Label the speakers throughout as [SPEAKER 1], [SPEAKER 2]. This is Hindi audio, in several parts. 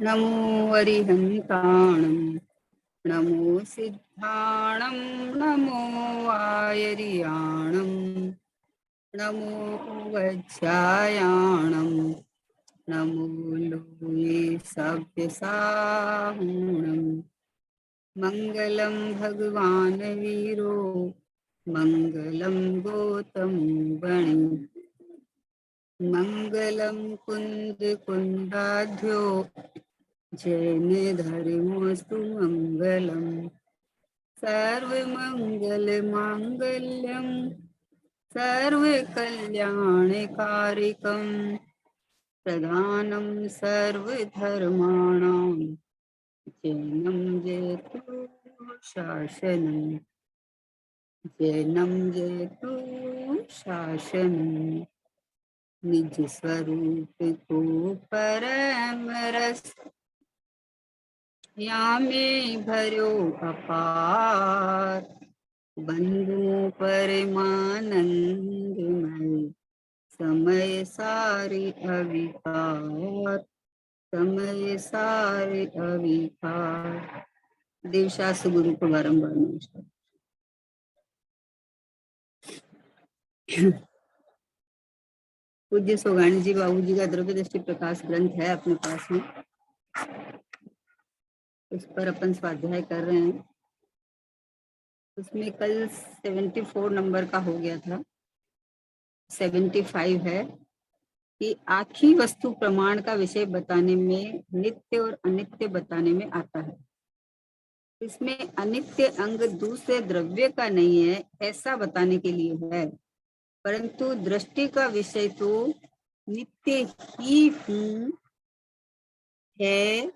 [SPEAKER 1] नमो अरिहन्ताणं नमो सिद्धाणं नमो आयर्याणं नमो वज्रायाणं नमो लोये सव्यसाहूणं मङ्गलं भगवान् वीरो मङ्गलं गौतम गणे मङ्गलं कुन्द कुन्दाध्यो जैन धर्मोऽस्तु मङ्गलम् सर्वमंगल मांगल्यम सर्वकल्याणकारिकं प्रधानं सर्वधर्माणां जैनं जयतु शासनं जैनं जयतु शासनं निज स्वरूप को परम रस यामे भरो अपार बंधु परमानंदमय समय सारे अविकार समय सारे अविकार। देवशास्त्र गुरु को बारंबार नमस्कार। पूज्य सोगाणी जी बाबू जी का द्रव्य दृष्टि प्रकाश ग्रंथ है अपने पास में, उस पर अपन स्वाध्याय कर रहे हैं। उसमें कल 74 नंबर का हो गया था, 75 है कि आखिरी वस्तु प्रमाण का विषय बताने में, नित्य और अनित्य बताने में आता है। इसमें अनित्य अंग दूसरे द्रव्य का नहीं है ऐसा बताने के लिए है, परंतु दृष्टि का विषय तो नित्य ही हूँ है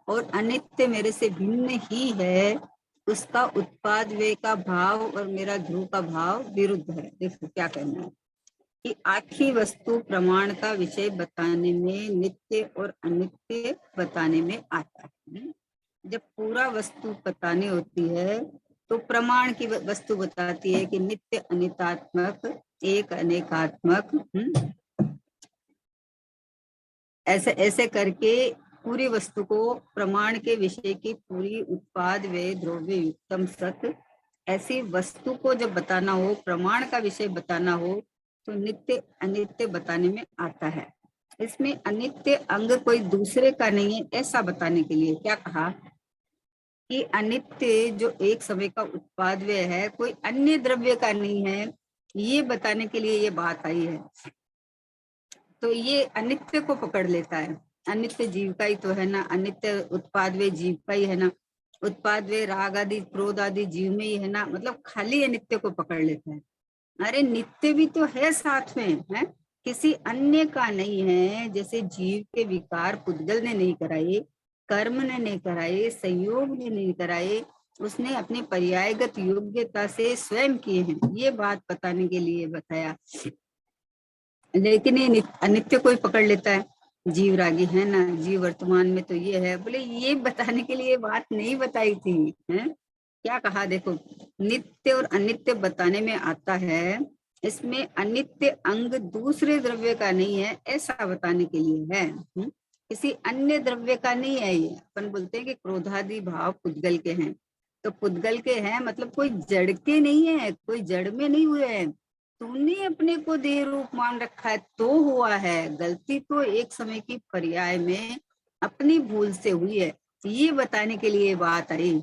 [SPEAKER 1] और अनित्य मेरे से भिन्न ही है। उसका उत्पाद वे का भाव और मेरा ध्रुव का भाव विरुद्ध है। देखो क्या कहना है कि आखिरी वस्तु प्रमाण का विषय बताने में नित्य और अनित्य बताने में आता है। जब पूरा वस्तु बतानी होती है तो प्रमाण की वस्तु बताती है कि नित्य अनितात्मक एक अनेकात्मक, ऐसे ऐसे करके पूरी वस्तु को प्रमाण के विषय की पूरी उत्पाद वे द्रव्य युक्तम सत, ऐसी वस्तु को जब बताना हो, प्रमाण का विषय बताना हो तो नित्य अनित्य बताने में आता है। इसमें अनित्य अंग कोई दूसरे का नहीं है ऐसा बताने के लिए क्या कहा कि अनित्य जो एक समय का उत्पाद वे है कोई अन्य द्रव्य का नहीं है, ये बताने के लिए ये बात आई है। तो ये अनित्य को पकड़ लेता है। अनित्य जीव का ही तो है ना, अनित्य उत्पाद वे जीव का ही है ना, उत्पाद वे राग आदि क्रोध आदि जीव में ही है ना, मतलब खाली अनित्य को पकड़ लेता है। अरे नित्य भी तो है साथ में, है किसी अन्य का नहीं है। जैसे जीव के विकार पुद्गल ने नहीं कराए, कर्म ने नहीं कराए, संयोग ने नहीं कराए, उसने अपनी पर्यायगत योग्यता से स्वयं किए हैं। ये बात बताने के लिए बताया। लेकिन ये अनित्य कोई पकड़ लेता है, जीव रागी है ना, जीव वर्तमान में तो ये है, बोले ये बताने के लिए बात नहीं बताई थी, है क्या कहा। देखो नित्य और अनित्य बताने में आता है, इसमें अनित्य अंग दूसरे द्रव्य का नहीं है ऐसा बताने के लिए है, किसी अन्य द्रव्य का नहीं है। ये अपन बोलते हैं कि क्रोधादि भाव पुद्गल के हैं, तो पुद्गल के हैं मतलब कोई जड़ के नहीं है, कोई जड़ में नहीं हुए हैं। तूने अपने को देह रूप मान रखा है तो हुआ है, गलती तो एक समय की पर्याय में अपनी भूल से हुई है, ये बताने के लिए बात आई।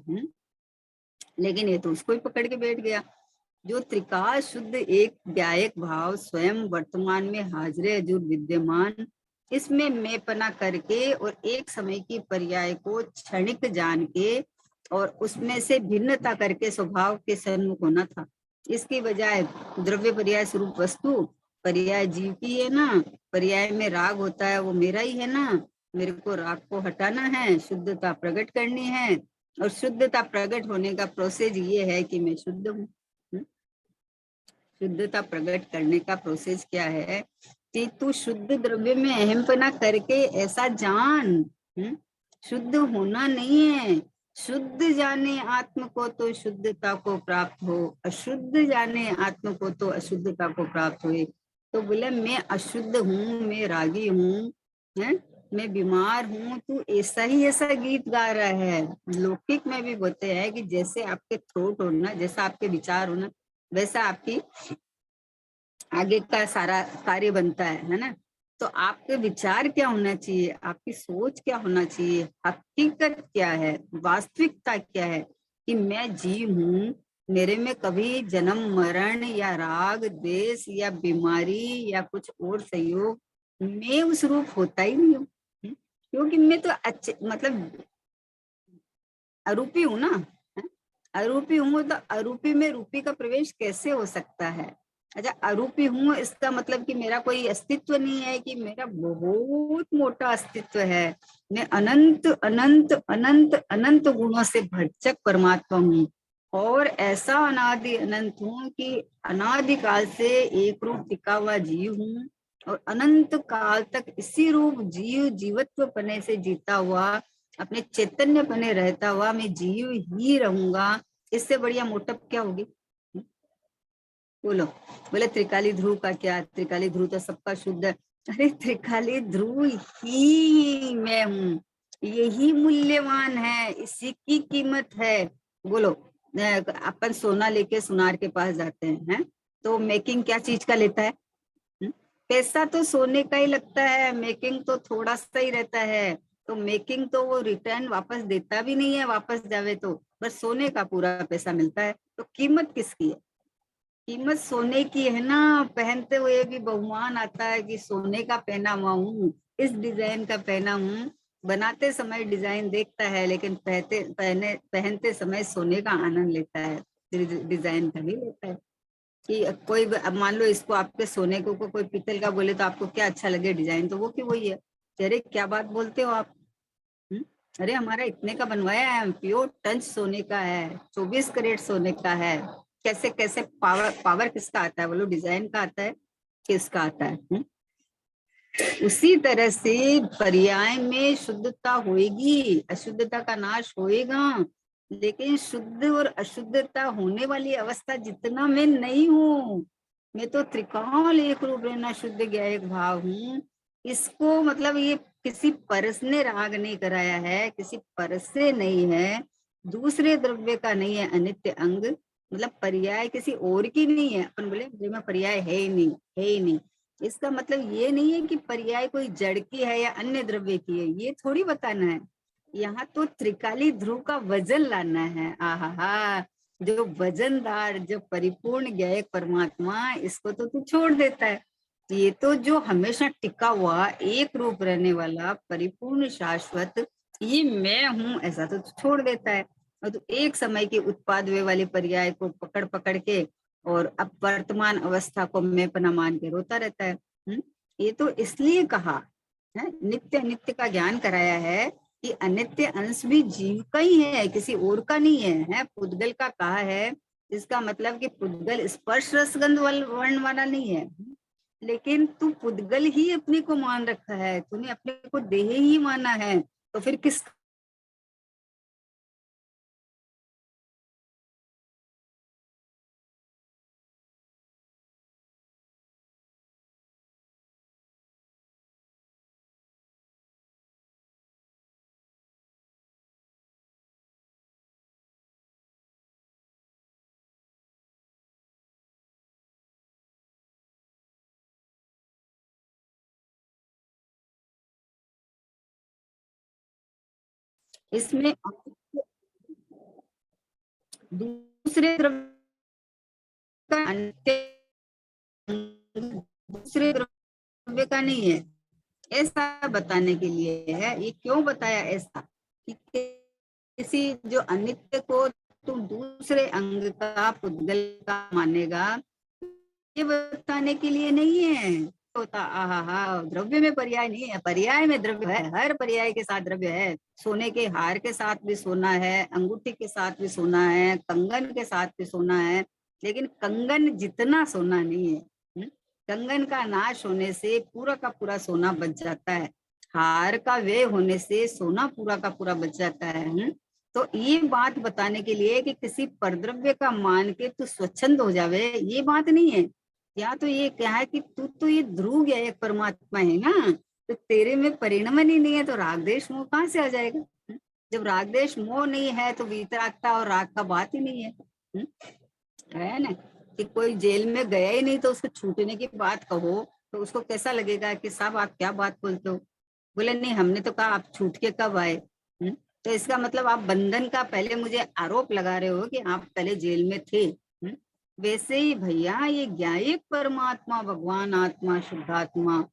[SPEAKER 1] लेकिन ये तो उसको ही पकड़ के बैठ गया। जो त्रिकाल शुद्ध एक व्यायक भाव स्वयं वर्तमान में हाजिर हजूर विद्यमान, इसमें मैंपना करके और एक समय की पर्याय को क्षणिक जान के और उसमें से भिन्नता करके स्वभाव के सन्मुख होना था। इसकी बजाय द्रव्य पर्याय स्वरूप वस्तु पर्याय जीव की है ना, पर्याय में राग होता है वो मेरा ही है ना, मेरे को राग को हटाना है, शुद्धता प्रकट करनी है, और शुद्धता प्रकट होने का प्रोसेस ये है कि मैं शुद्ध हूँ। शुद्धता प्रकट करने का प्रोसेस क्या है कि तू शुद्ध द्रव्य में अहमपना करके ऐसा जान, शुद्ध होना नहीं है। शुद्ध जाने आत्म को तो शुद्धता को प्राप्त हो, अशुद्ध जाने आत्म को तो अशुद्धता को प्राप्त हुए। तो बोले मैं अशुद्ध हूँ, मैं रागी हूँ, है मैं बीमार हूँ, तू ऐसा ही ऐसा गीत गा रहा है। लौकिक में भी बोलते हैं कि जैसे आपके थॉट हो ना, जैसा आपके विचार हो ना, वैसा आपकी आगे का सारा कार्य बनता है ना। तो आपके विचार क्या होना चाहिए, आपकी सोच क्या होना चाहिए, हकीकत क्या है, वास्तविकता क्या है कि मैं जीव हूँ, मेरे में कभी जन्म मरण या राग द्वेष या बीमारी या कुछ और संयोग, मैं उस रूप होता ही नहीं हूँ। क्योंकि मैं तो अच्छे मतलब अरूपी हूँ ना। अरूपी हूँ तो अरूपी में रूपी का प्रवेश कैसे हो सकता है। अच्छा, अरूपी हूँ इसका मतलब कि मेरा कोई अस्तित्व नहीं है, कि मेरा बहुत मोटा अस्तित्व है। मैं अनंत अनंत अनंत अनंत गुणों से भरचक परमात्मा हूँ, और ऐसा अनादि अनंत हूँ कि अनादि काल से एक रूप टिका हुआ जीव हूँ, और अनंत काल तक इसी रूप जीव जीवत्व पने से जीता हुआ, अपने चैतन्य पने रहता हुआ मैं जीव ही रहूंगा। इससे बढ़िया मोटप क्या होगी। बोलो। बोले त्रिकाली ध्रुव का क्या, त्रिकाली ध्रुव तो सबका शुद्ध है। अरे त्रिकाली ध्रुव ही मैं हूँ, यही मूल्यवान है, इसी की कीमत है। बोलो, अपन सोना लेके सुनार के पास जाते हैं, तो मेकिंग क्या चीज का लेता है। पैसा तो सोने का ही लगता है, मेकिंग तो थोड़ा सा ही रहता है। तो मेकिंग तो वो रिटर्न वापस देता भी नहीं है, वापस जावे तो बस सोने का पूरा पैसा मिलता है। तो कीमत किसकी है, कीमत सोने की है ना। पहनते हुए भी बहुमान आता है कि सोने का पहना हुआ हूँ, इस डिजाइन का पहना हूँ। बनाते समय डिजाइन देखता है, लेकिन पहनते समय सोने का आनंद लेता है, डिजाइन का नहीं लेता है। कि कोई अब मान लो इसको आपके सोने को कोई पीतल का बोले तो आपको क्या अच्छा लगे, डिजाइन तो वो की वही है। अरे क्या बात बोलते हो आप। हुँ? अरे हमारा इतने का बनवाया है, प्योर टंच सोने का है, 24 कैरेट सोने का है। कैसे कैसे पावर पावर किसका आता है बोलो, डिजाइन का आता है, किसका आता है। उसी तरह से पर्याय में शुद्धता होएगी, अशुद्धता का नाश होएगा। लेकिन शुद्ध और अशुद्धता होने वाली अवस्था जितना मैं नहीं हूँ, मैं तो त्रिकाल एक रूप रहना शुद्ध ज्ञा एक भाव हूँ। इसको मतलब ये किसी परस ने राग नहीं कराया है, किसी परस से नहीं है, दूसरे द्रव्य का नहीं है अनित्य अंग। मतलब पर्याय किसी और की नहीं है। अपन बोले मुझे में पर्याय है ही नहीं, है ही नहीं। इसका मतलब ये नहीं है कि पर्याय कोई जड़ की है या अन्य द्रव्य की है, ये थोड़ी बताना है। यहाँ तो त्रिकाली ध्रुव का वजन लाना है। आहा, जो वजनदार, जो परिपूर्ण ज्ञेय परमात्मा, इसको तो तू छोड़ देता है। ये तो जो हमेशा टिका हुआ एक रूप रहने वाला परिपूर्ण शाश्वत, ये मैं हूँ, ऐसा तो तू छोड़ देता है। और तो एक समय की उत्पाद वे वाले पर्याय को पकड़ पकड़ के और अब वर्तमान अवस्था को मैं पना मान के रोता रहता है। ये तो इसलिए कहा है, नित्य नित्य का ज्ञान कराया है कि अनित्य अंश भी जीव का ही है, किसी और का नहीं है। पुद्गल का कहा है, इसका मतलब कि पुद्गल स्पर्श रसगंध वर्ण वाला नहीं है। लेकिन तू पुद्गल ही अपने को मान रखा है, तूने अपने को देह ही माना है, तो फिर किस। इसमें दूसरे द्रव्य का अनित्य, दूसरे द्रव्य का नहीं है, ऐसा बताने के लिए है। ये क्यों बताया ऐसा कि किसी जो अनित्य को तुम दूसरे अंग का पुद्गल का मानेगा, ये बताने के लिए नहीं है। होता आहा, द्रव्य में पर्याय नहीं है, पर्याय में द्रव्य है, हर पर्याय के साथ द्रव्य है। सोने के हार के साथ भी सोना है, अंगूठी के साथ भी सोना है, कंगन के साथ भी सोना है, लेकिन कंगन जितना सोना नहीं है। कंगन का नाश होने से पूरा का पूरा सोना बच जाता है, हार का व्यय होने से सोना पूरा का पूरा बच जाता है। तो ये बात बताने के लिए कि किसी परद्रव्य का मान के तू स्वच्छंद हो जावे, ये बात नहीं है। या तो ये क्या है कि तू तो ये ध्रुव है, एक परमात्मा है ना, तो तेरे में परिणमन ही नहीं है तो राग देश मोह कहाँ से आ जाएगा? जब राग देश मोह नहीं है तो वीतरागता और राग का बात ही नहीं है। है ना कि कोई जेल में गया ही नहीं तो उसको छूटने की बात कहो तो उसको कैसा लगेगा कि साहब आप क्या बात बोलते हो? बोले नहीं, हमने तो कहा आप छूट के कब आए? तो इसका मतलब आप बंधन का पहले मुझे आरोप लगा रहे हो कि आप पहले जेल में थे। वैसे ही भैया ये ज्ञायक परमात्मा, भगवान आत्मा, शुद्धात्मा,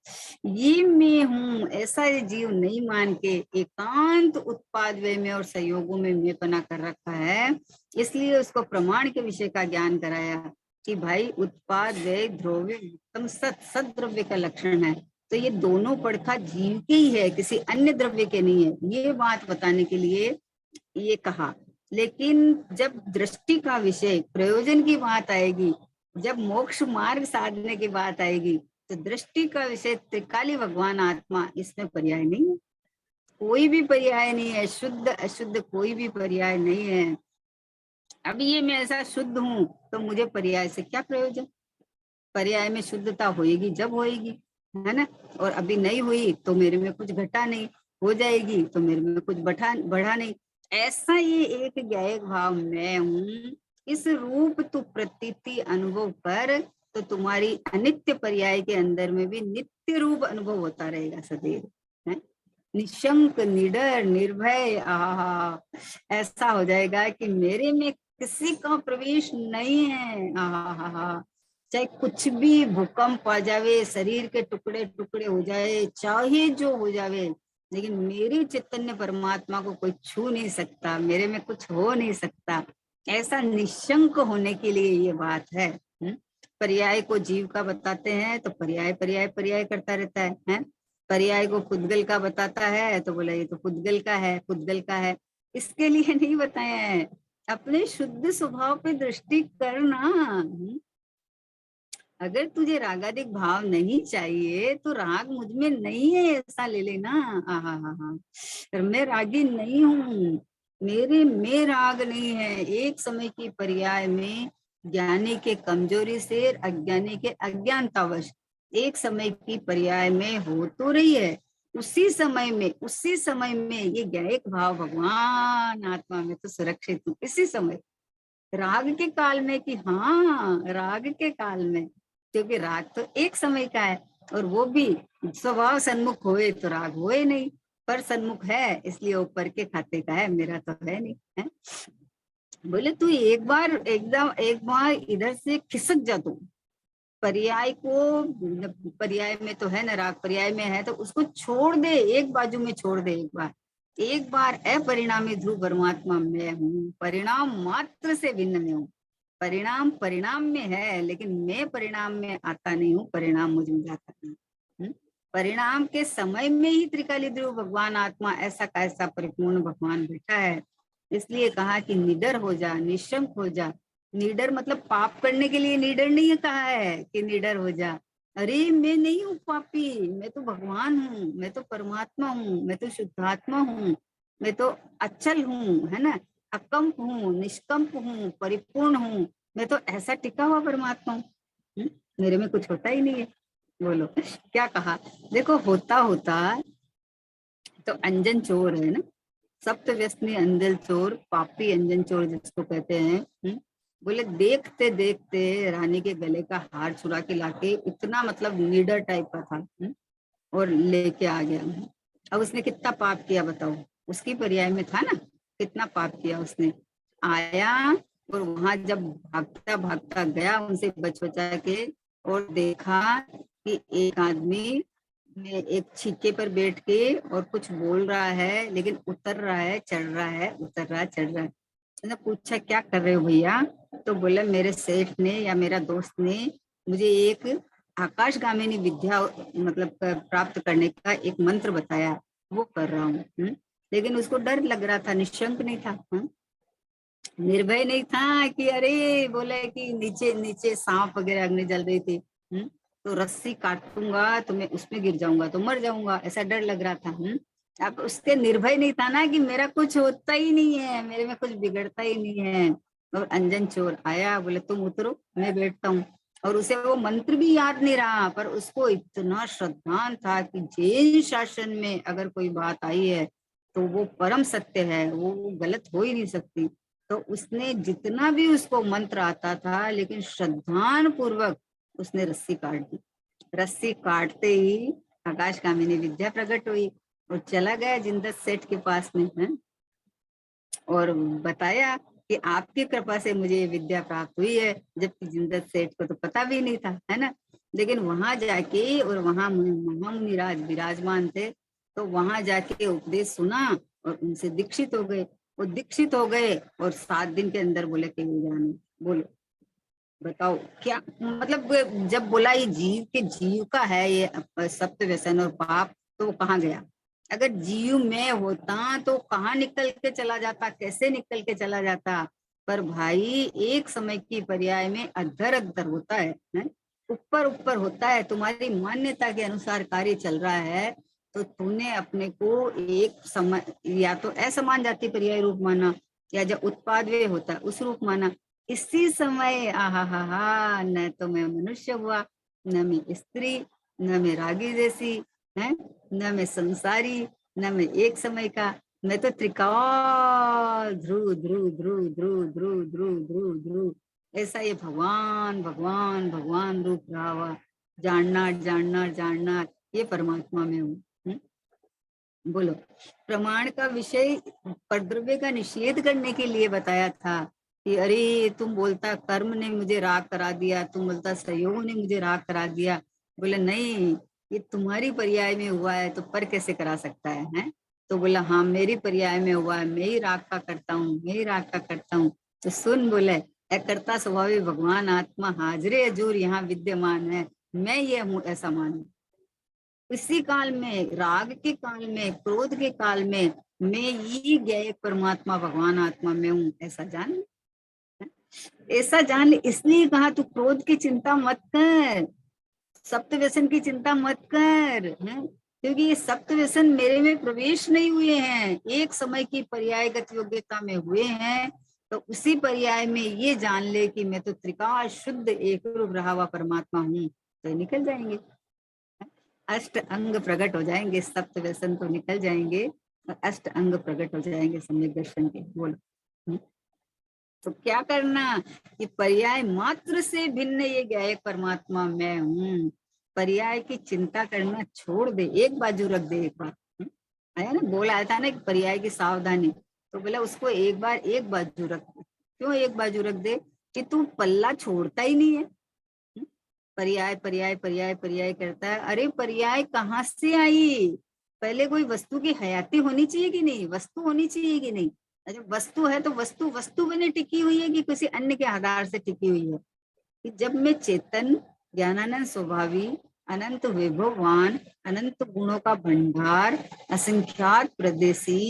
[SPEAKER 1] ये मैं हूँ ऐसा ये जीव नहीं मान के एकांत उत्पाद वे में और संयोगों में मैं पना कर रखा है। इसलिए उसको प्रमाण के विषय का ज्ञान कराया कि भाई उत्पाद वे द्रव्य उत्तम सत, सत द्रव्य का लक्षण है। तो ये दोनों पड़खा जीव के ही है, किसी अन्य द्रव्य के नहीं है। ये बात बताने के लिए ये कहा। लेकिन जब दृष्टि का विषय, प्रयोजन की बात आएगी, जब मोक्ष मार्ग साधने की बात आएगी, तो दृष्टि का विषय त्रिकाली भगवान आत्मा, इसमें पर्याय नहीं है, कोई भी पर्याय नहीं है। शुद्ध अशुद्ध कोई भी पर्याय नहीं है। अभी ये मैं ऐसा शुद्ध हूं तो मुझे पर्याय से क्या प्रयोजन? पर्याय में शुद्धता होएगी जब होएगी, है ना। और अभी नहीं हुई तो मेरे में कुछ घटा नहीं, हो जाएगी तो मेरे में कुछ बढ़ा नहीं। ऐसा ये एक ज्ञायक भाव मैं हूँ, इस रूप तू प्रतीति अनुभव कर तो तुम्हारी अनित्य पर्याय के अंदर में भी नित्य रूप अनुभव होता रहेगा सदैव, है। निशंक, निडर, निर्भय, आहा, ऐसा हो जाएगा कि मेरे में किसी का प्रवेश नहीं है। आहा, चाहे कुछ भी भूकंप आ जावे, शरीर के टुकड़े टुकड़े हो जाए, चाहे जो हो जावे, लेकिन मेरी चैतन्य परमात्मा को कोई छू नहीं सकता, मेरे में कुछ हो नहीं सकता। ऐसा निशंक होने के लिए ये बात है। पर्याय को जीव का बताते हैं तो पर्याय पर्याय पर्याय करता रहता है? पर्याय को खुदगल का बताता है तो बोला ये तो खुदगल का है, खुदगल का है। इसके लिए नहीं बताया है, अपने शुद्ध स्वभाव पे दृष्टि करना। अगर तुझे रागादिक भाव नहीं चाहिए तो राग मुझ में नहीं है ऐसा ले लेना। आहा, मैं रागी नहीं हूँ, मेरे में राग नहीं है। एक समय की पर्याय में ज्ञानी के कमजोरी से, अज्ञानी के अज्ञानतावश एक समय की पर्याय में हो तो रही है, उसी समय में ये ज्ञायक भाव भगवान आत्मा में तो सुरक्षित हूँ। इसी समय राग के काल में कि हाँ, राग के काल में, क्योंकि राग तो एक समय का है और वो भी स्वभाव सन्मुख होए तो राग होए नहीं, पर सन्मुख है इसलिए ऊपर के खाते का है, मेरा तो है नहीं, है। बोले तू एक बार इधर से खिसक जा, तू पर्याय को, पर्याय में तो है ना, राग पर्याय में है तो उसको छोड़ दे, एक बाजू में छोड़ दे। एक बार अपरिणामी ध्रुव परमात्मा में हूँ, परिणाम मात्र से भिन्न में हूँ। परिणाम परिणाम में है लेकिन मैं परिणाम में आता नहीं हूँ, परिणाम मुझ में जाता नहीं। परिणाम के समय में ही त्रिकाली ध्रुव भगवान आत्मा ऐसा का ऐसा परिपूर्ण भगवान बैठा है। इसलिए कहा कि निडर हो जा, निशंक हो जा। निडर मतलब पाप करने के लिए निडर नहीं कहा है कि निडर हो जा। अरे मैं नहीं हूँ पापी, मैं तो भगवान हूँ, मैं तो परमात्मा हूँ, मैं तो शुद्धात्मा हूँ, मैं तो अचल हूँ, है ना, अकंप हूँ, निष्कंप हूँ, परिपूर्ण हूँ। मैं तो ऐसा टिका हुआ परमात्मा हूँ, मेरे में कुछ होता ही नहीं है। बोलो क्या कहा? देखो होता होता तो अंजन चोर है ना, सप्त व्यसनी अंजन चोर, पापी अंजन चोर जिसको कहते हैं। बोले देखते देखते रानी के गले का हार चुरा के लाके, इतना मतलब लीडर टाइप का था, और लेके आ गया। अब उसने कितना पाप किया बताओ, उसकी पर्याय में था ना, कितना पाप किया उसने। आया और वहां जब भागता भागता गया उनसे बच बचा के, और देखा कि एक आदमी में एक छीके पर बैठ के और कुछ बोल रहा है, लेकिन उतर रहा है चढ़ रहा है, उतर रहा है चढ़ रहा है। मैंने पूछा क्या कर रहे हो भैया? तो बोला मेरे सेठ ने या मेरा दोस्त ने मुझे एक आकाशगामिनी विद्या मतलब प्राप्त करने का एक मंत्र बताया, वो कर रहा हूँ। लेकिन उसको डर लग रहा था, निशंक नहीं था, निर्भय नहीं था कि अरे बोले कि नीचे नीचे सांप वगैरह अग्नि जल रही थी, तो रस्सी काटूंगा तो मैं उसमें गिर जाऊंगा तो मर जाऊंगा, ऐसा डर लग रहा था। अब उसके निर्भय नहीं था ना कि मेरा कुछ होता ही नहीं है, मेरे में कुछ बिगड़ता ही नहीं है। और अंजन चोर आया, बोले तुम उतरो मैं बैठता हूँ। और उसे वो मंत्र भी याद नहीं रहा, पर उसको इतना श्रद्धान था कि जैन शासन में अगर कोई बात आई है तो वो परम सत्य है, वो गलत हो ही नहीं सकती। तो उसने जितना भी उसको मंत्र आता था, लेकिन श्रद्धान पूर्वक उसने रस्सी काट दी। रस्सी काटते ही आकाशगामिनी विद्या प्रकट हुई और चला गया जिंदत सेठ के पास में है, और बताया कि आपकी कृपा से मुझे ये विद्या प्राप्त हुई है, जबकि जिंदत सेठ को तो पता भी नहीं था, है ना। लेकिन वहां जाके, और वहां महामुनिराज विराजमान थे, तो वहां जाके उपदेश सुना और उनसे दीक्षित हो गए। वो दीक्षित हो गए और 7 दिन के अंदर बोले कि वो जाने। बोलो बताओ क्या मतलब, जब बोला ये जीव के जीव का है ये सप्त व्यसन और पाप, तो वो कहाँ गया? अगर जीव में होता तो कहाँ निकल के चला जाता, कैसे निकल के चला जाता? पर भाई एक समय की पर्याय में अधर अधर होता है? ऊपर ऊपर होता है। तुम्हारी मान्यता के अनुसार कार्य चल रहा है, तो तूने अपने को एक समय या तो असमान जाति पर्याय रूप माना, या जब उत्पाद वे होता है उस रूप माना। इसी समय आहा हा हा, न तो मैं मनुष्य हुआ, न मैं स्त्री, न मैं रागी जैसी है, न मैं संसारी, न मैं एक समय का, मैं तो त्रिकाल ध्रुव ध्रुव ध्रुव ध्रुव ध्रुव ध्रुव ध्रुव ध्रुव। ऐसा ये भगवान भगवान भगवान रूप रहा हुआ, जानना जानना जानना, ये परमात्मा में हूँ। बोलो, प्रमाण का विषय परद्रव्य का निषेध करने के लिए बताया था कि अरे तुम बोलता कर्म ने मुझे राग करा दिया, तुम बोलता संयोग ने मुझे राग करा दिया। बोले नहीं, ये तुम्हारी पर्याय में हुआ है तो पर कैसे करा सकता है? तो बोला हाँ मेरी पर्याय में हुआ है, मैं ही राग का करता हूँ, मैं ही राग का करता हूँ। तो सुन बोले, अकर्ता स्वभावी भगवान आत्मा हाजरे हजूर यहाँ विद्यमान है, मैं ये हूँ ऐसा मानो। इसी काल में, राग के काल में, क्रोध के काल में, मैं ये ज्ञेय परमात्मा भगवान आत्मा में हूँ, ऐसा जान। ऐसा जान इसलिए कहा तू क्रोध की चिंता मत कर, सप्त व्यसन की चिंता मत कर, है? क्योंकि ये सप्त व्यसन मेरे में प्रवेश नहीं हुए हैं, एक समय की पर्यायगत योग्यता में हुए हैं। तो उसी पर्याय में ये जान ले कि मैं तो त्रिकाल शुद्ध एक रूप रहा हुआ परमात्मा हूँ, तो निकल जाएंगे, अष्ट अंग प्रकट हो जाएंगे, सप्त व्यसन तो निकल जाएंगे, अष्ट अंग प्रकट हो जाएंगे सम्यक दर्शन के। बोलो तो क्या करना कि पर्याय मात्र से भिन्न ये ज्ञेय परमात्मा मैं हूँ, पर्याय की चिंता करना छोड़ दे, एक बाजू रख दे। एक बार आया ना, बोल आया था ना कि पर्याय की सावधानी, तो बोला उसको एक बार एक बाजू रख दे। क्यों एक बाजू रख दे? कि तू पल्ला छोड़ता ही नहीं है, पर्याय पर्याय पर्याय पर्याय करता है। अरे पर्याय कहाँ से आई? पहले कोई वस्तु की हयाती होनी चाहिए कि नहीं, वस्तु होनी चाहिए कि नहीं? अच्छा वस्तु है तो वस्तु वस्तु बने टिकी हुई है कि किसी अन्य के आधार से टिकी हुई है? कि जब मैं चेतन ज्ञानानंद स्वभावी अनंत वैभववान अनंत गुणों का भंडार असंख्यात प्रदेशी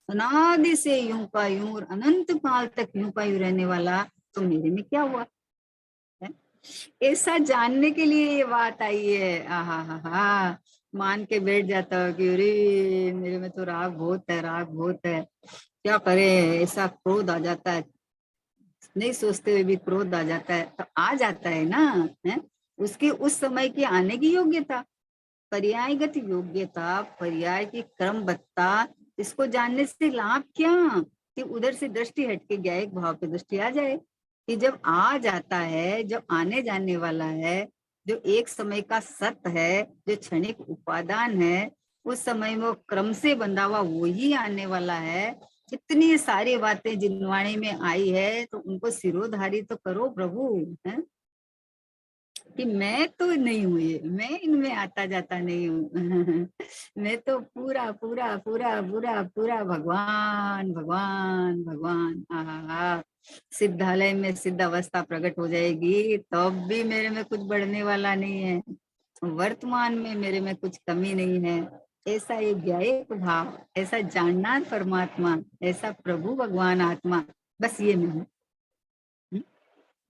[SPEAKER 1] अनादि से यूं का यूं और अनंत काल तक यूं का यूं रहने वाला, तो मेरे में क्या हुआ है? ऐसा जानने के लिए ये बात आई है। आहा हा हा, मान के बैठ जाता हो कि अरे मेरे में तो राग बहुत है, राग बहुत है, क्या करे? ऐसा क्रोध आ जाता है, नहीं सोचते हुए भी क्रोध आ जाता है, तो आ जाता है ना, है? उसकी उस समय की आने की योग्यता, पर्यायगत योग्यता, पर्याय की क्रमबद्धता, इसको जानने से लाभ क्या? कि उधर से दृष्टि हटके ज्ञायिक भाव पे दृष्टि आ जाए, कि जब आ जाता है, जब आने जाने वाला है, जो एक समय का सत्य है, जो क्षणिक उपादान है, उस समय में वो क्रम से बंधा हुआ वही आने वाला है। इतनी सारी बातें जिन वाणी में आई है, तो उनको सिरोधारी तो करो प्रभु, है? कि मैं तो नहीं हूँ, ये मैं इनमें आता जाता नहीं हूँ मैं तो पूरा पूरा पूरा पूरा पूरा भगवान भगवान भगवान। आहा, सिद्धालय में सिद्ध अवस्था प्रकट हो जाएगी, तब भी मेरे में कुछ बढ़ने वाला नहीं है, वर्तमान में मेरे में कुछ कमी नहीं है। ऐसा ये ज्ञेय भाव, ऐसा जानना परमात्मा, ऐसा प्रभु भगवान आत्मा, बस ये मैं हूँ,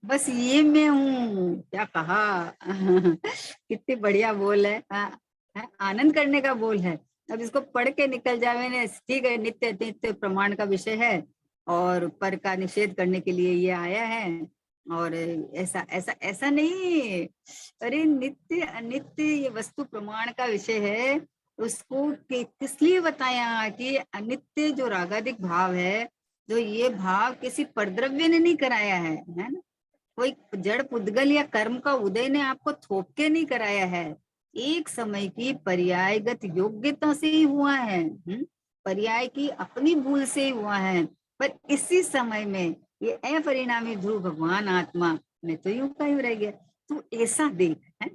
[SPEAKER 1] बस ये मैं हूँ। क्या कहा कितनी बढ़िया बोल है, आनंद करने का बोल है। अब इसको पढ़ के निकल जावे ने, ठीक है, नित्य नित्य प्रमाण का विषय है और पर का निषेध करने के लिए ये आया है। और ऐसा ऐसा ऐसा नहीं, अरे नित्य अनित्य ये वस्तु प्रमाण का विषय है। उसको किस लिए बताया कि अनित्य जो रागादिक भाव है, जो ये भाव किसी परद्रव्य ने नहीं कराया है ना, कोई जड़ पुद्गल या कर्म का उदय ने आपको थोप के नहीं कराया है, एक समय की पर्यायगत योग्यता से ही हुआ है। पर्याय की अपनी भूल से ही हुआ है। पर इसी समय में ये अपरिणामी ध्रुव भगवान आत्मा में तो यूं का यूं रह गया। तू ऐसा देख है,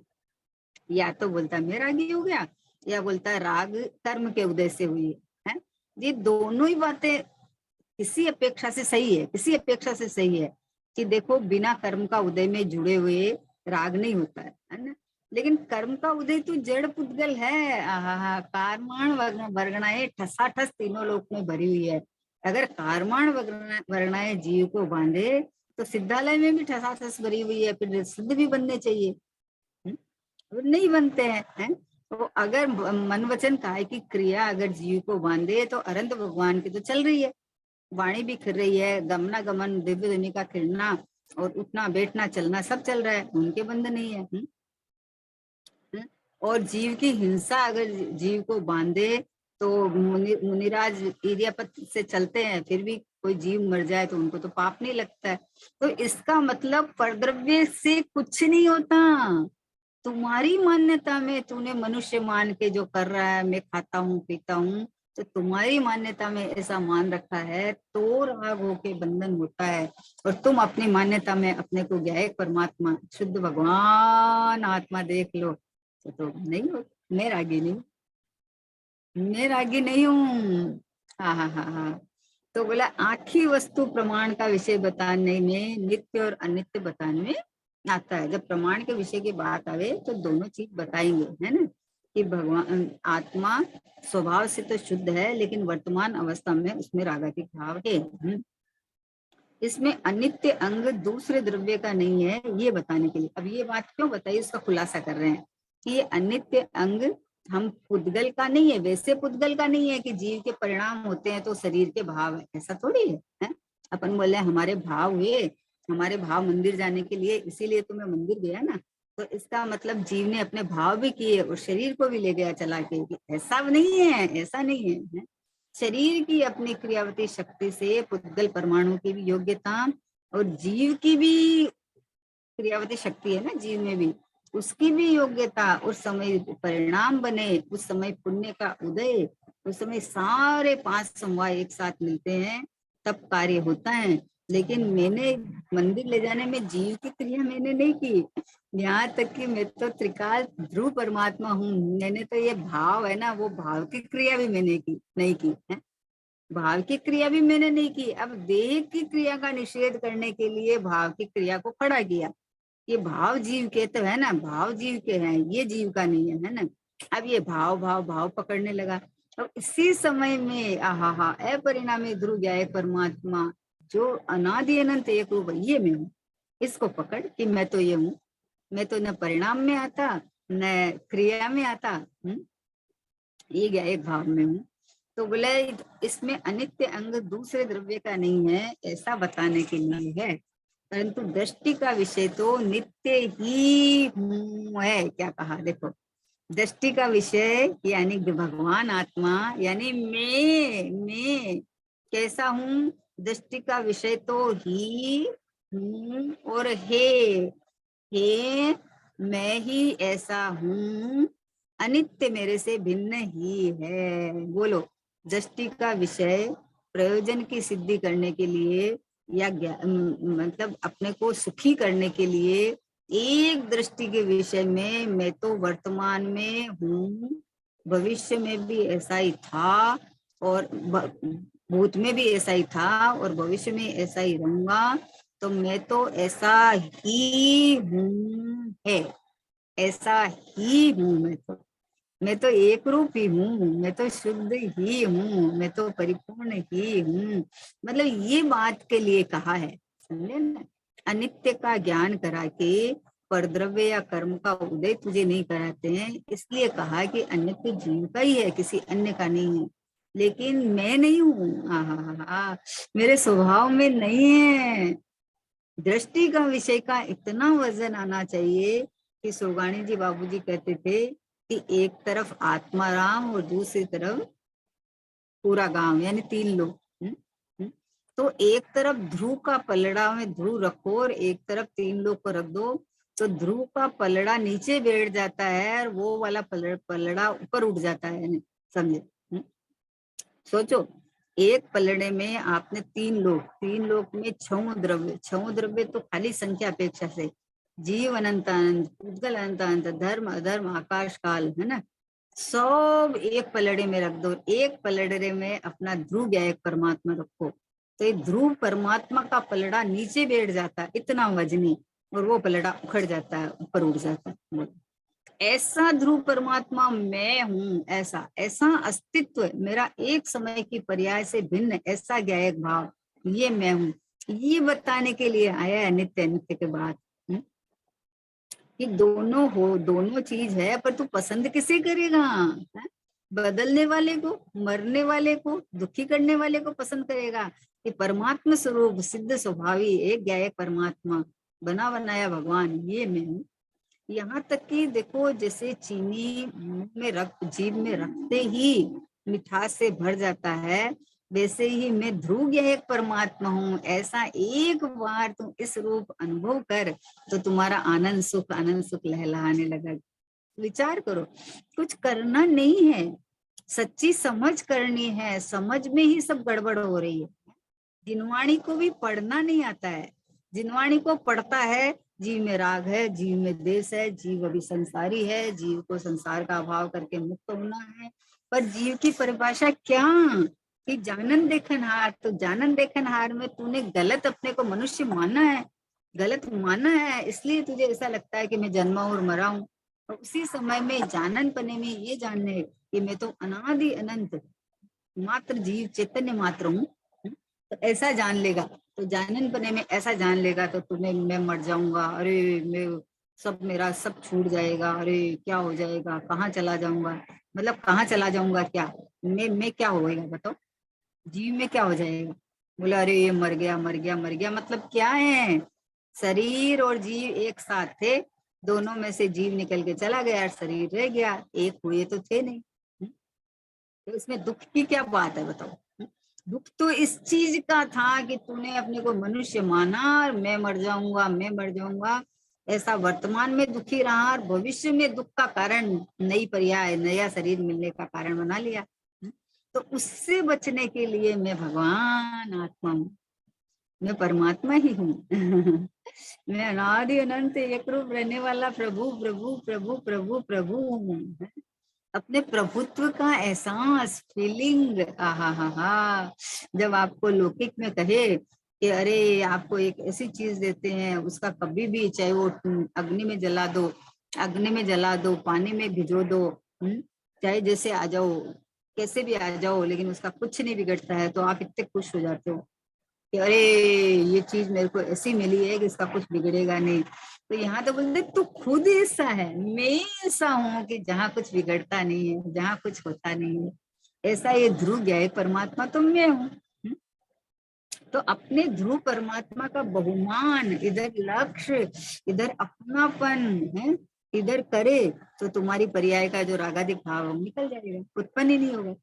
[SPEAKER 1] या तो बोलता मैं रागी हो गया, या बोलता राग कर्म के उदय से हुई है। ये दोनों ही बातें किसी अपेक्षा से सही है, किसी अपेक्षा से सही है कि देखो बिना कर्म का उदय में जुड़े हुए राग नहीं होता है ना। लेकिन कर्म का उदय तो जड़ पुद्गल है, कार्माण वर्गणाएं ठसाठस तीनों लोक में भरी हुई है। अगर कार्माण वर्गणाएं जीव को बांधे तो सिद्धालय में भी ठसाठस भरी हुई है, फिर सिद्ध भी बनने चाहिए, नहीं बनते हैं। तो अगर मन वचन काय की क्रिया अगर जीव को बांधे तो अनंत भगवान की तो चल रही है, वाणी भी खिल रही है, गमना गमन दिव्य दुनिया का खिलना और उठना बैठना चलना सब चल रहा है, उनके बंध नहीं है। और जीव की हिंसा अगर जीव को बांधे तो मुनिराज इर्यापत से चलते हैं, फिर भी कोई जीव मर जाए तो उनको तो पाप नहीं लगता है। तो इसका मतलब परद्रव्य से कुछ नहीं होता। तुम्हारी मान्यता में तूने मनुष्य मान के जो कर रहा है, मैं खाता हूँ पीता हूँ, तो तुम्हारी मान्यता में ऐसा मान रखा है तो राग होके बंधन होता है। और तुम अपनी मान्यता में अपने को ज्ञायक परमात्मा शुद्ध भगवान आत्मा देख लो तो नहीं हो। मैं रागी नहीं, मैं रागी नहीं हूँ। हाँ हाँ हाँ हाँ। तो बोला आखी वस्तु प्रमाण का विषय बताने में नित्य और अनित्य बताने में आता है। जब प्रमाण के विषय की बात आवे तो दोनों चीज बताएंगे, है ना, कि भगवान आत्मा स्वभाव से तो शुद्ध है, लेकिन वर्तमान अवस्था में उसमें रागात्मक भाव है। इसमें अनित्य अंग दूसरे द्रव्य का नहीं है, ये बताने के लिए। अब ये बात क्यों बताइए, इसका खुलासा कर रहे हैं कि ये अनित्य अंग हम पुद्गल का नहीं है, वैसे पुद्गल का नहीं है कि जीव के परिणाम होते हैं तो शरीर के भाव है, ऐसा थोड़ी है? अपन बोले हमारे भाव हुए, हमारे भाव मंदिर जाने के लिए, इसीलिए तो मैं मंदिर गया ना, तो इसका मतलब जीव ने अपने भाव भी किए और शरीर को भी ले गया चला के, ऐसा नहीं है, ऐसा नहीं है। शरीर की अपनी क्रियावती शक्ति से पुद्गल परमाणु की भी योग्यता और जीव की भी क्रियावती शक्ति है ना, जीव में भी उसकी भी योग्यता, उस समय परिणाम बने, उस समय पुण्य का उदय, उस समय सारे 5 समवाय एक साथ मिलते हैं, तब कार्य होता है। लेकिन मैंने मंदिर ले जाने में जीव की क्रिया मैंने नहीं की, यहाँ तक कि मैं तो त्रिकाल ध्रुव परमात्मा हूँ, मैंने तो ये भाव है ना, वो भाव की क्रिया भी मैंने की नहीं की है, भाव की क्रिया भी मैंने नहीं की। अब देह की क्रिया का निषेध करने के लिए भाव की क्रिया को खड़ा किया, ये भाव जीव के तो है ना, भाव जीव के हैं, ये जीव का नहीं है ना। अब ये भाव भाव भाव पकड़ने लगा, तो इसी समय में आहा अपरिणामी ध्रुव ज्ञाय परमात्मा जो अनादि अनंत एक रूप, ये मैं हूँ, इसको पकड़ कि मैं तो ये हूँ। मैं तो न परिणाम में आता न क्रिया में आता, ये ज्ञायक भाव में हूँ। तो बोले इसमें अनित्य अंग दूसरे द्रव्य का नहीं है, ऐसा बताने के लिए है, परंतु दृष्टि का विषय तो नित्य ही है। क्या कहा देखो, दृष्टि का विषय यानी भगवान आत्मा, यानी मैं कैसा हूँ, दृष्टि का विषय तो ही हूँ और हे मैं ही ऐसा हूँ, अनित्य मेरे से भिन्न ही है। बोलो, दृष्टि का विषय प्रयोजन की सिद्धि करने के लिए या मतलब अपने को सुखी करने के लिए एक दृष्टि के विषय में मैं तो वर्तमान में हूँ, भविष्य में भी ऐसा ही था और भूत में भी ऐसा ही था और भविष्य में ऐसा ही रहूंगा, तो मैं तो ऐसा ही हूँ है, ऐसा ही हूँ। मैं तो एक रूप ही हूँ, मैं तो शुद्ध ही हूँ, मैं तो परिपूर्ण ही हूँ। मतलब ये बात के लिए कहा है, समझे ना। अनित्य का ज्ञान करा के परद्रव्य या कर्म का उदय तुझे नहीं कराते हैं, इसलिए कहा कि अनित्य जीव का ही है, किसी अन्य का नहीं है। लेकिन मैं नहीं हूँ, मेरे स्वभाव में नहीं है, दृष्टि का विषय का इतना वजन आना चाहिए कि सुगाणी जी बाबूजी कहते थे कि एक तरफ आत्माराम और दूसरी तरफ पूरा गांव, यानी 3 लोग। हम्म। तो एक तरफ ध्रुव का पलड़ा में ध्रुव रखो और एक तरफ 3 लोग को रख दो, तो ध्रुव का पलड़ा नीचे बैठ जाता है और वो वाला पलड़ा ऊपर उठ जाता है, यानी समझे। सोचो, एक पलड़े में आपने 3 लोग में 6 द्रव्य तो खाली संख्या अपेक्षा से, जीव अनंत अनंत, पूतगल अनंत अनंत, धर्म अधर्म आकाश काल, है ना, सब एक पलड़े में रख दो। एक पलड़े में अपना ध्रुव या एक परमात्मा रखो, तो ये ध्रुव परमात्मा का पलड़ा नीचे बैठ जाता है, इतना वजनी, और वो पलड़ा उखड़ जाता है, ऊपर उठ जाता है। ऐसा ध्रुव परमात्मा मैं हूँ, ऐसा ऐसा अस्तित्व मेरा एक समय की पर्याय से भिन्न ऐसा ज्ञायक भाव, ये मैं हूँ, ये बताने के लिए आया है नित्य नित्य के बाद। कि दोनों हो, दोनों चीज है, पर तू पसंद किसे करेगा? है? बदलने वाले को, मरने वाले को, दुखी करने वाले को पसंद करेगा कि परमात्मा स्वरूप सिद्ध स्वभावी एक ज्ञायक परमात्मा बना बनाया भगवान, ये मैं हूँ। यहाँ तक कि देखो, जैसे चीनी मुंह में रख, जीभ में रखते ही मिठास से भर जाता है, वैसे ही मैं ध्रुव यह एक परमात्मा हूँ, ऐसा एक बार तुम इस रूप अनुभव कर तो तुम्हारा आनंद सुख लहलहाने लगा। विचार करो, कुछ करना नहीं है, सच्ची समझ करनी है, समझ में ही सब गड़बड़ हो रही है। जिनवाणी को भी पढ़ना नहीं आता है, जिनवाणी को पढ़ता है, जीव में राग है, जीव में देश है, जीव अभी संसारी है, जीव को संसार का अभाव करके मुक्त होना है। पर जीव की परिभाषा क्या कि जानन देखन हार, तो जानन देखन हार में तूने गलत अपने को मनुष्य माना है, गलत माना है, इसलिए तुझे ऐसा लगता है कि मैं जन्मा और मरा हूँ। और उसी समय में जानन पने में ये जानने कि मैं तो अनादि अनंत मात्र जीव चैतन्य मात्र हूँ, तो ऐसा जान लेगा, तो जानन पने में ऐसा जान लेगा, तो तुम्हें मैं मर जाऊंगा, अरे मैं सब, मेरा सब छूट जाएगा, अरे क्या हो जाएगा, कहाँ चला जाऊंगा, मतलब कहाँ चला जाऊंगा, क्या मैं क्या होएगा बताओ, जीव में क्या हो जाएगा? बोला अरे ये मर गया मर गया मर गया, मतलब क्या है? शरीर और जीव एक साथ थे, दोनों में से जीव निकल के चला गया, शरीर रह गया, एक हुए तो थे नहीं। तो इसमें दुख की क्या बात है बताओ? दुख तो इस चीज का था कि तूने अपने को मनुष्य माना और मैं मर जाऊंगा मैं मर जाऊंगा, ऐसा वर्तमान में दुखी रहा और भविष्य में दुख का कारण नई पर्याय नया शरीर मिलने का कारण बना लिया। तो उससे बचने के लिए मैं भगवान आत्मा हूँ, मैं परमात्मा ही हूँ। मैं अनादि अनंत एक रूप रहने वाला प्रभु प्रभु प्रभु प्रभु प्रभु हूँ। अपने प्रभुत्व का एहसास, फीलिंग, आहा हा हा, जब आपको लौकिक में कहे कि अरे आपको एक ऐसी चीज देते हैं, उसका कभी भी, चाहे वो अग्नि में जला दो, अग्नि में जला दो, पानी में भिगो दो, चाहे जैसे आ जाओ, कैसे भी आ जाओ, लेकिन उसका कुछ नहीं बिगड़ता है, तो आप इतने खुश हो जाते हो कि अरे ये चीज मेरे को ऐसी मिली है कि इसका कुछ बिगड़ेगा नहीं। तो यहाँ तो बोलते तू खुद ऐसा है, मैं ऐसा हूँ कि जहाँ कुछ बिगड़ता नहीं है, जहाँ कुछ होता नहीं है, ऐसा ये ध्रुव गया परमात्मा तो मैं हूँ। तो अपने ध्रुव परमात्मा का बहुमान, इधर लक्ष्य, इधर अपनापन है, इधर करे, तो तुम्हारी पर्याय का जो रागादिक भाव निकल जाएगा, उत्पन्न ही नहीं होगा,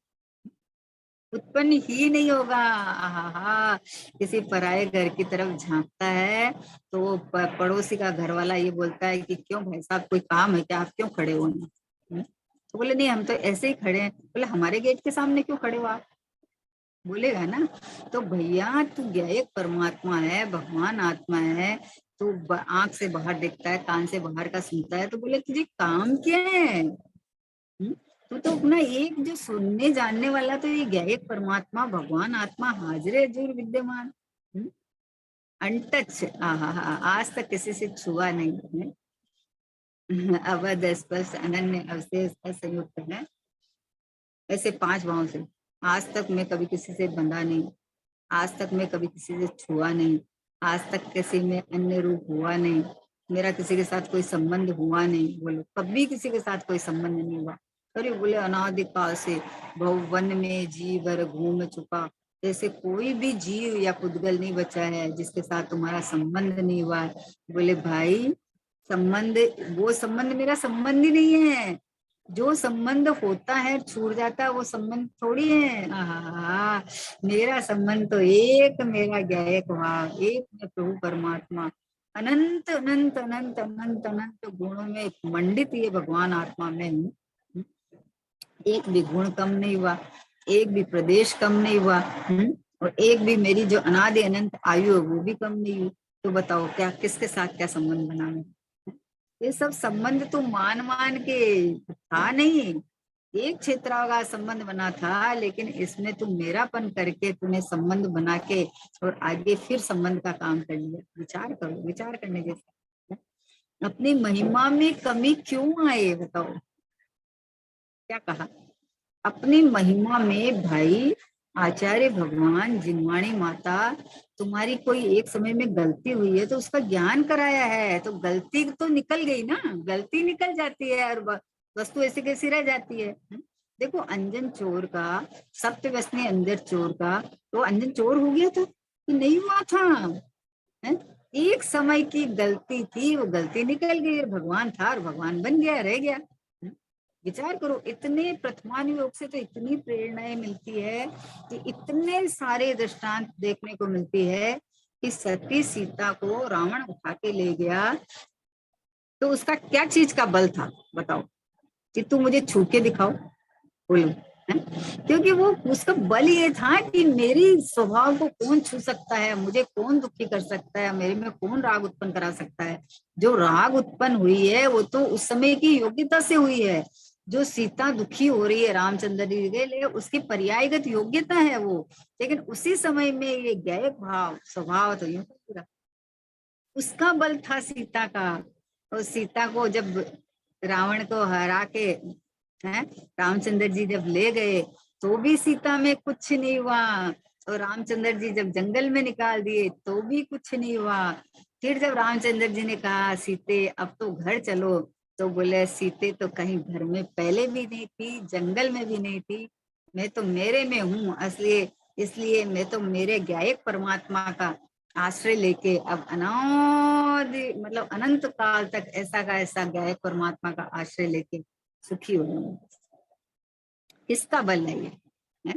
[SPEAKER 1] उत्पन्न ही नहीं होगा। आहा, किसी पराये घर की तरफ झांकता है तो वो पड़ोसी का घर वाला ये बोलता है कि क्यों भाई साहब कोई काम है क्या, आप क्यों खड़े हो? तो बोले नहीं हम तो ऐसे ही खड़े हैं। बोले हमारे गेट के सामने क्यों खड़े हो आप? बोलेगा ना। तो भैया तू एक परमात्मा है, भगवान आत्मा है, तू आंख से बाहर देखता है, कान से बाहर का सुनता है, तो बोले तुझे काम क्या है? तो अपना एक जो सुनने जानने वाला, तो ये ज्ञायक परमात्मा भगवान आत्मा हाजिर हजूर विद्यमान, अनटच, आज तक किसी से छुआ नहीं है, अवध स्पर्श अनन्य अवशेष असंयुक्त है, ऐसे 5 भावों से आज तक मैं कभी किसी से बंधा नहीं, आज तक मैं कभी किसी से छुआ नहीं, आज तक किसी में अन्य रूप हुआ नहीं, मेरा किसी के साथ कोई संबंध हुआ नहीं। बोलो कभी किसी के साथ कोई संबंध नहीं हुआ। अरे बोले अनादिकाल से भवन में जी भर घूम चुका, ऐसे कोई भी जीव या पुद्गल नहीं बचा है जिसके साथ तुम्हारा संबंध नहीं हुआ। बोले भाई संबंध, वो संबंध मेरा संबंध ही नहीं है। जो संबंध होता है छूट जाता है वो संबंध थोड़ी है। आहा, मेरा संबंध तो एक मेरा गायक भाव, एक में प्रभु परमात्मा, अनंत अनंत अनंत अनंत अनंत गुणों में मंडित ये भगवान आत्मा में हूँ। एक भी गुण कम नहीं हुआ, एक भी प्रदेश कम नहीं हुआ, और एक भी मेरी जो अनादि अनंत आयु है वो भी कम नहीं हुई। तो बताओ क्या, किसके साथ क्या संबंध बनाना। ये सब संबंध तो मान मान के था नहीं, एक क्षेत्र का संबंध बना था, लेकिन इसमें तुम मेरापन करके तूने संबंध बना के और आगे फिर संबंध का काम कर लिया। विचार करो, विचार करने जैसा। अपनी महिमा में कमी क्यों आए बताओ। क्या कहा, अपनी महिमा में भाई आचार्य भगवान जिनवाणी माता, तुम्हारी कोई एक समय में गलती हुई है तो उसका ज्ञान कराया है, तो गलती तो निकल गई ना, गलती निकल जाती है और वस्तु ऐसी कैसी रह जाती है। देखो अंजन चोर का, सत्य व्यसनी अंजन चोर का, तो अंजन चोर हो गया था कि नहीं हुआ था, है? एक समय की गलती थी, वो गलती निकल गई, भगवान था और भगवान बन गया, रह गया। विचार करो, इतने प्रथमानुयोग से तो इतनी प्रेरणाएं मिलती है कि इतने सारे दृष्टांत देखने को मिलती है कि सती सीता को रावण उठा के ले गया तो उसका क्या चीज का बल था बताओ, कि तू मुझे छू के दिखाओ, बोलो है? क्योंकि वो उसका बल ये था कि मेरी स्वभाव को कौन छू सकता है, मुझे कौन दुखी कर सकता है, मेरे में कौन राग उत्पन्न करा सकता है। जो राग उत्पन्न हुई है वो तो उस समय की योग्यता से हुई है। जो सीता दुखी हो रही है रामचंद्र जी के लिए, उसकी पर्यायगत योग्यता है वो, लेकिन उसी समय में ये गायक भाव स्वभाव तो यूं पूरा उसका बल था सीता का। और सीता को जब रावण को हरा के है रामचंद्र जी जब ले गए तो भी सीता में कुछ नहीं हुआ, और रामचंद्र जी जब जंगल में निकाल दिए तो भी कुछ नहीं हुआ। फिर जब रामचंद्र जी ने कहा सीते अब तो घर चलो, तो बोले सीते तो कहीं घर में पहले भी नहीं थी, जंगल में भी नहीं थी, मैं तो मेरे में हूँ असलिए, इसलिए मैं तो मेरे गायक परमात्मा का आश्रय लेके अब अनादि मतलब अनंत काल तक ऐसा का ऐसा गायक परमात्मा का आश्रय लेके सुखी हो जाऊंगा। किसका बल है ये, है?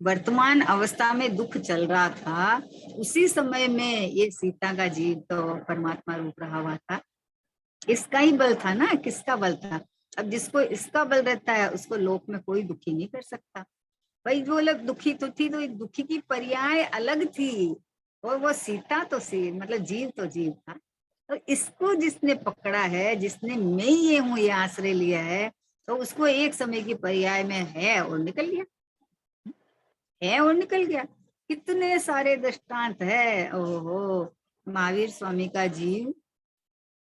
[SPEAKER 1] वर्तमान अवस्था में दुख चल रहा था, उसी समय में ये सीता का जीव तो परमात्मा रूप रहा हुआ था, इसका ही बल था ना, किसका बल था। अब जिसको इसका बल रहता है उसको लोक में कोई दुखी नहीं कर सकता। भाई जो लोग दुखी तो थी, तो एक दुखी की पर्याय अलग थी, और वो सीता तो सी मतलब जीव तो जीव था। तो इसको जिसने पकड़ा है, जिसने मैं ये हूँ ये आश्रय लिया है, तो उसको एक समय की पर्याय में है और निकल गया, है और निकल गया। कितने सारे दृष्टांत है। ओहो, महावीर स्वामी का जीव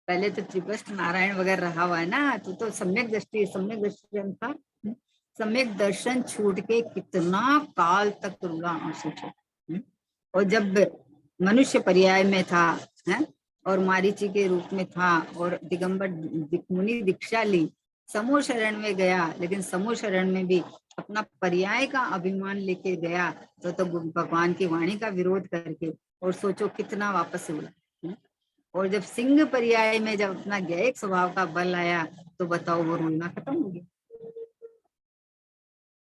[SPEAKER 1] पहले तो त्रिपष्ट नारायण वगैरह रहा हुआ है ना, तो सम्यक दृष्टि था। सम्यक दर्शन छूट के कितना काल तक रुला सोचो। और जब मनुष्य पर्याय में था, है, और मारीची के रूप में था, और दिगंबर मुनि दीक्षा ली, समूह शरण में गया, लेकिन समूह शरण में भी अपना पर्याय का अभिमान लेके गया, तो भगवान की वाणी का विरोध करके, और सोचो कितना वापस हुआ। और जब सिंह पर्याय में जब अपना गायक स्वभाव का बल आया, तो बताओ वो रुलना खत्म हो गया।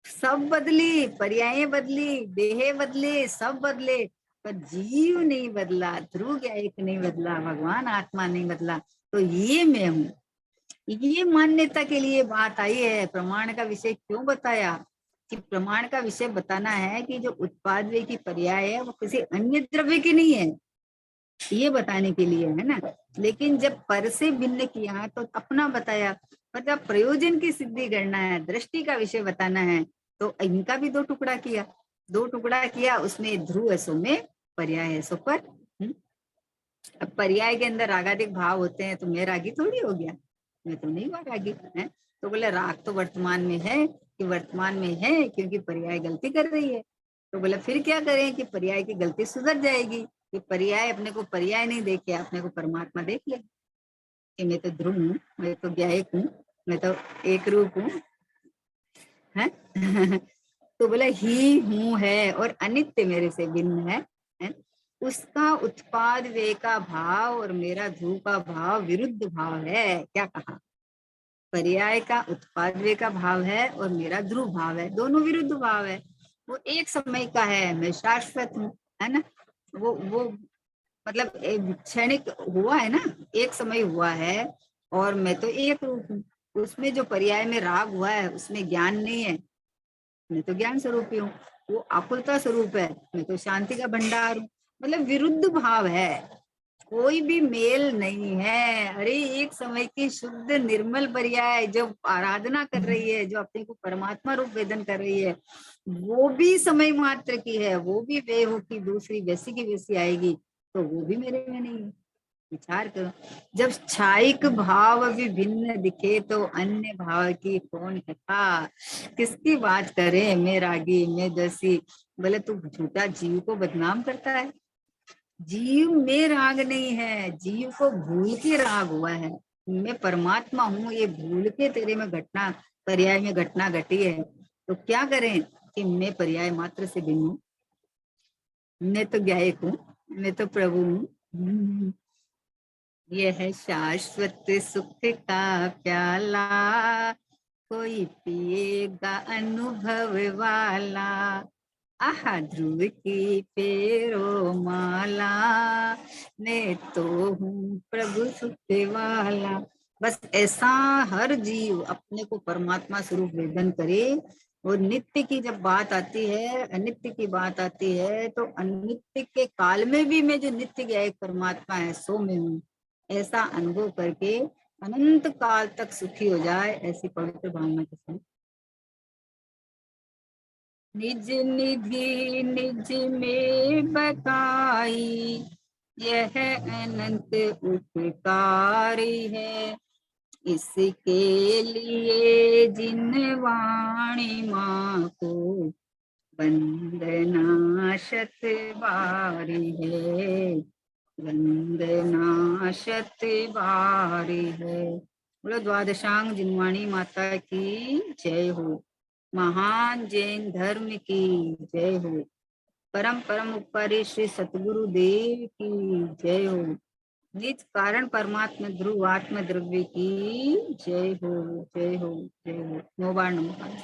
[SPEAKER 1] सब बदली, पर्याय बदली, देह बदले, सब बदले, पर जीव नहीं बदला, ध्रुव गायक नहीं बदला, भगवान आत्मा नहीं बदला। तो ये मैं हूँ, ये मान्यता के लिए बात आई है। प्रमाण का विषय क्यों बताया, कि प्रमाण का विषय बताना है कि जो उत्पाद वे की पर्याय है वो किसी अन्य द्रव्य की नहीं है, ये बताने के लिए है ना। लेकिन जब पर से भिन्न किया तो अपना बताया, मतलब प्रयोजन की सिद्धि करना है, दृष्टि का विषय बताना है, तो इनका भी दो टुकड़ा किया, दो टुकड़ा किया, उसमें ध्रुव है सो में, पर्याय है सो पर। अब पर्याय के अंदर रागादिक भाव होते हैं, तो मैं रागी थोड़ी हो गया, मैं तो नहीं हुआ रागी है। तो बोले राग तो वर्तमान में है, कि वर्तमान में है क्योंकि पर्याय गलती कर रही है। तो बोले फिर क्या करें कि पर्याय की गलती सुधर जाएगी, कि पर्याय अपने को पर्याय नहीं देखे, अपने को परमात्मा देख ले, कि मैं तो ध्रुव हूँ, मैं तो गायक हूँ, मैं तो एक रूप हूँ, है तो बोला ही हूँ है और अनित्य मेरे से भिन्न है? उसका उत्पाद वे का भाव और मेरा ध्रुव का भाव विरुद्ध भाव है। क्या कहा? पर्याय का उत्पाद वे का भाव है और मेरा ध्रुव भाव है, दोनों विरुद्ध भाव है। वो एक समय का है, मैं शाश्वत हूँ, है ना। वो मतलब क्षणिक हुआ है ना, एक समय हुआ है, और मैं तो एक रूप हूँ। उसमें जो पर्याय में राग हुआ है उसमें ज्ञान नहीं है, मैं तो ज्ञान स्वरूपी हूँ। वो आकुलता स्वरूप है, मैं तो शांति का भंडार हूँ। मतलब विरुद्ध भाव है, कोई भी मेल नहीं है। अरे एक समय की शुद्ध निर्मल पर्याय जो आराधना कर रही है, जो अपने को परमात्मा रूप वेदन कर रही है, वो भी समय मात्र की है, वो भी वे हो की दूसरी वैसी की वैसी आएगी, तो वो भी मेरे में नहीं है। विचार करो, जब छायिक भाव भी भिन्न दिखे तो अन्य भाव की कौन कथा। किसकी बात करे, मैं रागी मैं दसी। बोले तू झूठा जीव को बदनाम करता है। जीव में राग नहीं है, जीव को भूल के राग हुआ है। मैं परमात्मा हूँ, ये भूल के तेरे में घटना, पर्याय में घटना घटी है। तो क्या करें कि मैं पर्याय मात्र से भिन्न हूँ, मैं तो गायक हूँ, मैं तो प्रभु हूँ। यह शाश्वत सुख का प्याला कोई पिएगा अनुभव वाला। आहा ध्रुव की पेरो माला, मैं तो हूँ प्रभु सुख वाला। बस ऐसा हर जीव अपने को परमात्मा स्वरूप वेदन करे। और नित्य की जब बात आती है, अनित्य की बात आती है, तो अनित्य के काल में भी मैं जो नित्य गायक परमात्मा है सो में हूँ, ऐसा अनुभव करके अनंत काल तक सुखी हो जाए, ऐसी पवित्र भावना के साथ। निज निधि निज में बताई, यह अनंत उपकारी है। इसके लिए जिन वाणी माँ को वंदना शत बारी है, वंदना शत बारी है। बोलो द्वादशांग जिनवाणी माता की जय हो। महान जैन धर्म की जय हो। परम परम उपकारी श्री सतगुरु देव की जय हो। निज कारण परमात्मा ध्रुव आत्म द्रव्य की जय हो, जय हो, जय हो। नौ बार नमः।